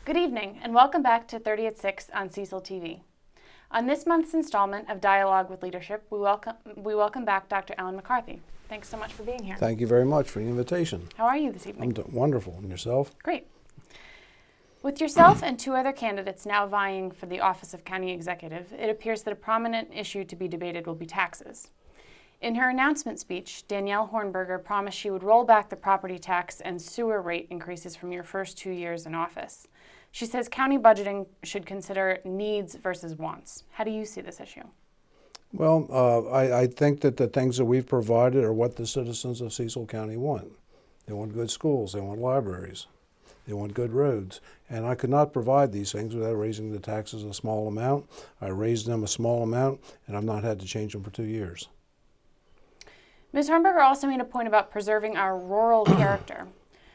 Good evening, and welcome back to 30 at 6 on Cecil TV. On this month's installment of Dialogue with Leadership, we welcome back Dr. Ellen McCarthy. Thanks so much for being here. Thank you very much for the invitation. How are you this evening? I'm wonderful. And yourself? Great. With yourself and two other candidates now vying for the office of County Executive, it appears that a prominent issue to be debated will be taxes. In her announcement speech, Danielle Hornberger promised she would roll back the property tax and sewer rate increases from your first 2 years in office. She says county budgeting should consider needs versus wants. How do you see this issue? Well, I think that the things that we've provided are what the citizens of Cecil County want. They want good schools, they want libraries, they want good roads. And I could not provide these things without raising the taxes a small amount. I raised them a small amount, and I've not had to change them for 2 years. Ms. Hornberger also made a point about preserving our rural character.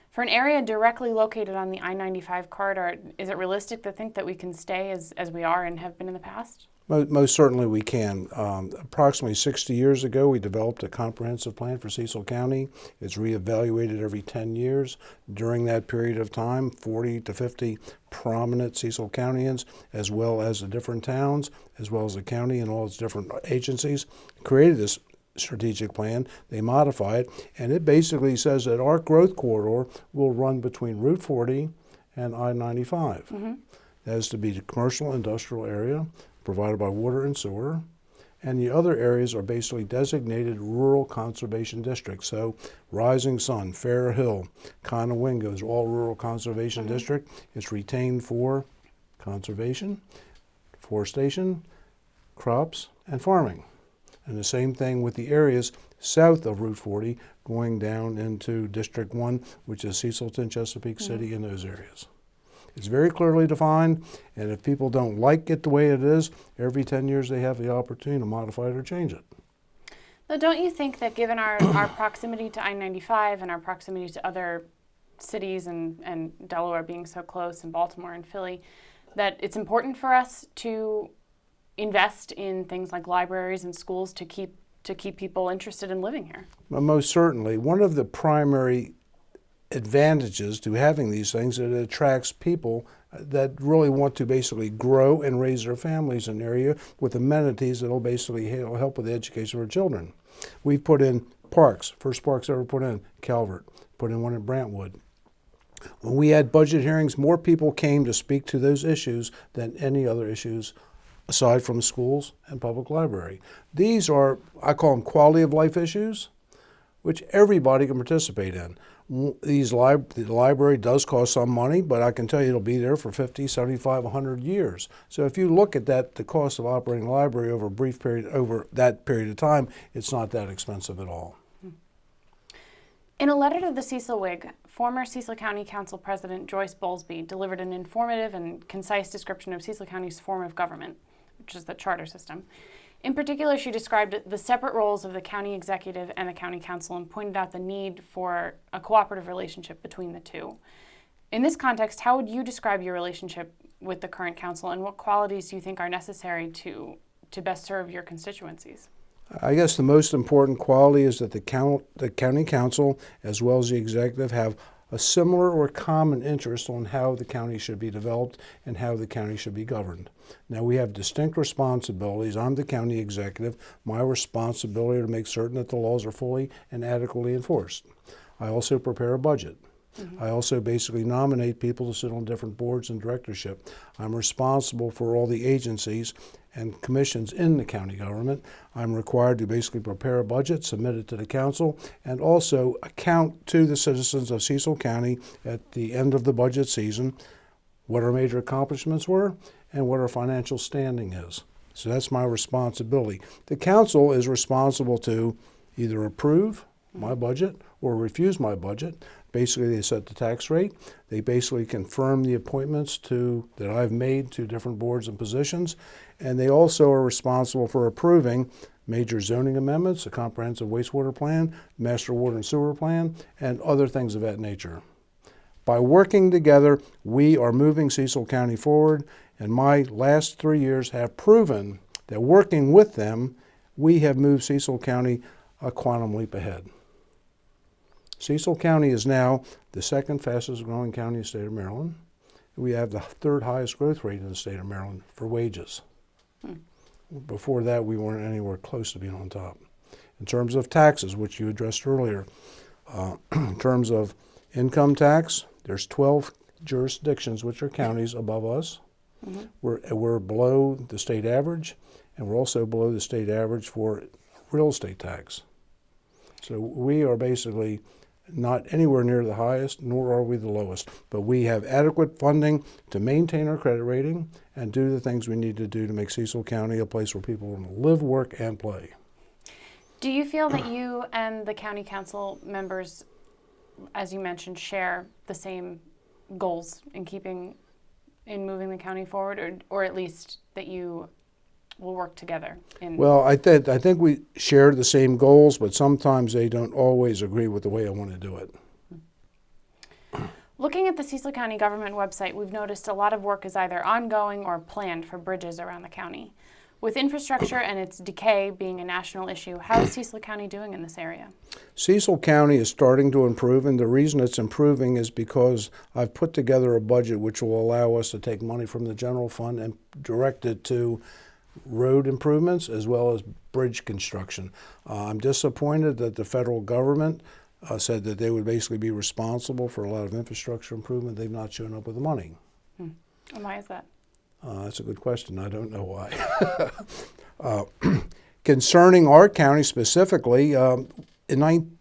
For an area directly located on the I-95 corridor, is it realistic to think that we can stay as we are and have been in the past? Most certainly we can. Approximately 60 years ago, we developed a comprehensive plan for Cecil County. It's reevaluated every 10 years. During that period of time, 40 to 50 prominent Cecil Countyans, as well as the different towns, as well as the county and all its different agencies, created this strategic plan. They modify it, and it basically says that our growth corridor will run between Route 40 and I-95. Mm-hmm. That is to be the commercial industrial area provided by water and sewer, and the other areas are basically designated rural conservation districts. So Rising Sun, Fair Hill, Conowingo is all rural conservation mm-hmm. district. It's retained for conservation, forestation, crops, and farming. And the same thing with the areas south of Route 40 going down into District 1, which is Cecilton, Chesapeake City, in those areas. It's very clearly defined, and if people don't like it the way it is, every 10 years they have the opportunity to modify it or change it. Now, don't you think that given our proximity to I-95 and our proximity to other cities and Delaware being so close and Baltimore and Philly, that it's important for us to invest in things like libraries and schools to keep people interested in living here? Well, most certainly. One of the primary advantages to having these things is it attracts people that really want to basically grow and raise their families in the area with amenities that will basically help with the education of our children. We've put in parks, first parks ever put in, Calvert, put in one at Brantwood. When we had budget hearings, more people came to speak to those issues than any other issues aside from schools and public library. These are, I call them quality of life issues, which everybody can participate in. The library does cost some money, but I can tell you it'll be there for 50, 75, 100 years. So if you look at that, the cost of operating a library over a brief period, over that period of time, it's not that expensive at all. In a letter to the Cecil Whig, former Cecil County Council President Joyce Bowlesby delivered an informative and concise description of Cecil County's form of government, which is the charter system. In particular, she described the separate roles of the county executive and the county council and pointed out the need for a cooperative relationship between the two. In this context, how would you describe your relationship with the current council, and what qualities do you think are necessary to best serve your constituencies? I guess the most important quality is that the county council, as well as the executive, have a similar or common interest on how the county should be developed and how the county should be governed. Now, we have distinct responsibilities. I'm the county executive. My responsibility is to make certain that the laws are fully and adequately enforced. I also prepare a budget. Mm-hmm. I also basically nominate people to sit on different boards and directorship. I'm responsible for all the agencies and commissions in the county government. I'm required to basically prepare a budget, submit it to the council, and also account to the citizens of Cecil County at the end of the budget season what our major accomplishments were and what our financial standing is. So that's my responsibility. The council is responsible to either approve my budget or refuse my budget. Basically, they set the tax rate. They basically confirm the appointments that I've made to different boards and positions. And they also are responsible for approving major zoning amendments, a comprehensive wastewater plan, master water and sewer plan, and other things of that nature. By working together, we are moving Cecil County forward, and my last 3 years have proven that working with them, we have moved Cecil County a quantum leap ahead. Cecil County is now the second fastest growing county in the state of Maryland. We have the third highest growth rate in the state of Maryland for wages. Before that, we weren't anywhere close to being on top. In terms of taxes, which you addressed earlier, in terms of income tax, there's 12 jurisdictions, which are counties, above us. We're below the state average, and we're also below the state average for real estate tax. So we are basically not anywhere near the highest, nor are we the lowest. But we have adequate funding to maintain our credit rating and do the things we need to do to make Cecil County a place where people want to live, work, and play. Do you feel that you and the county council members, as you mentioned, share the same goals in moving the county forward, or at least that you will work together? Well, I think we share the same goals, but sometimes they don't always agree with the way I want to do it. Looking at the Cecil County government website, we've noticed a lot of work is either ongoing or planned for bridges around the county. With infrastructure and its decay being a national issue, how is Cecil County doing in this area? Cecil County is starting to improve, and the reason it's improving is because I've put together a budget which will allow us to take money from the general fund and direct it to road improvements as well as bridge construction. I'm disappointed that the federal government said that they would basically be responsible for a lot of infrastructure improvement. They've not shown up with the money. And why is that? That's a good question. I don't know why. Concerning our county specifically, in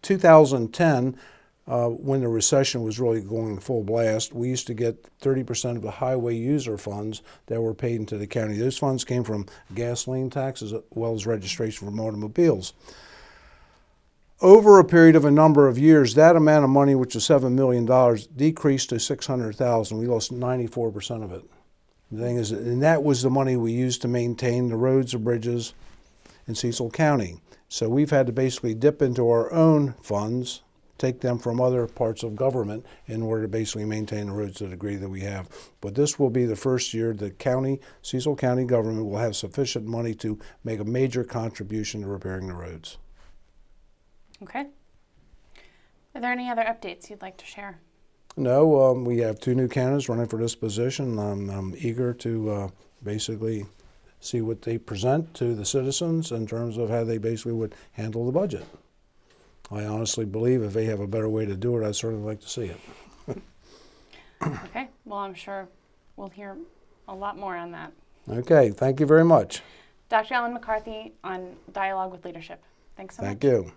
2010, when the recession was really going full blast, we used to get 30% of the highway user funds that were paid into the county. Those funds came from gasoline taxes as well as registration from automobiles. Over a period of a number of years, that amount of money, which is $7 million, decreased to $600,000. We lost 94% of it. The thing is, and that was the money we used to maintain the roads and bridges in Cecil County. So we've had to basically dip into our own funds, take them from other parts of government in order to basically maintain the roads to the degree that we have. But this will be the first year the Cecil County government will have sufficient money to make a major contribution to repairing the roads. Okay. Are there any other updates you'd like to share? No, we have 2 new candidates running for this position. I'm eager to basically see what they present to the citizens in terms of how they basically would handle the budget. I honestly believe if they have a better way to do it, I'd certainly like to see it. Okay, well, I'm sure we'll hear a lot more on that. Okay, thank you very much. Dr. Ellen McCarthy on Dialogue with Leadership. Thanks so much. Thank you.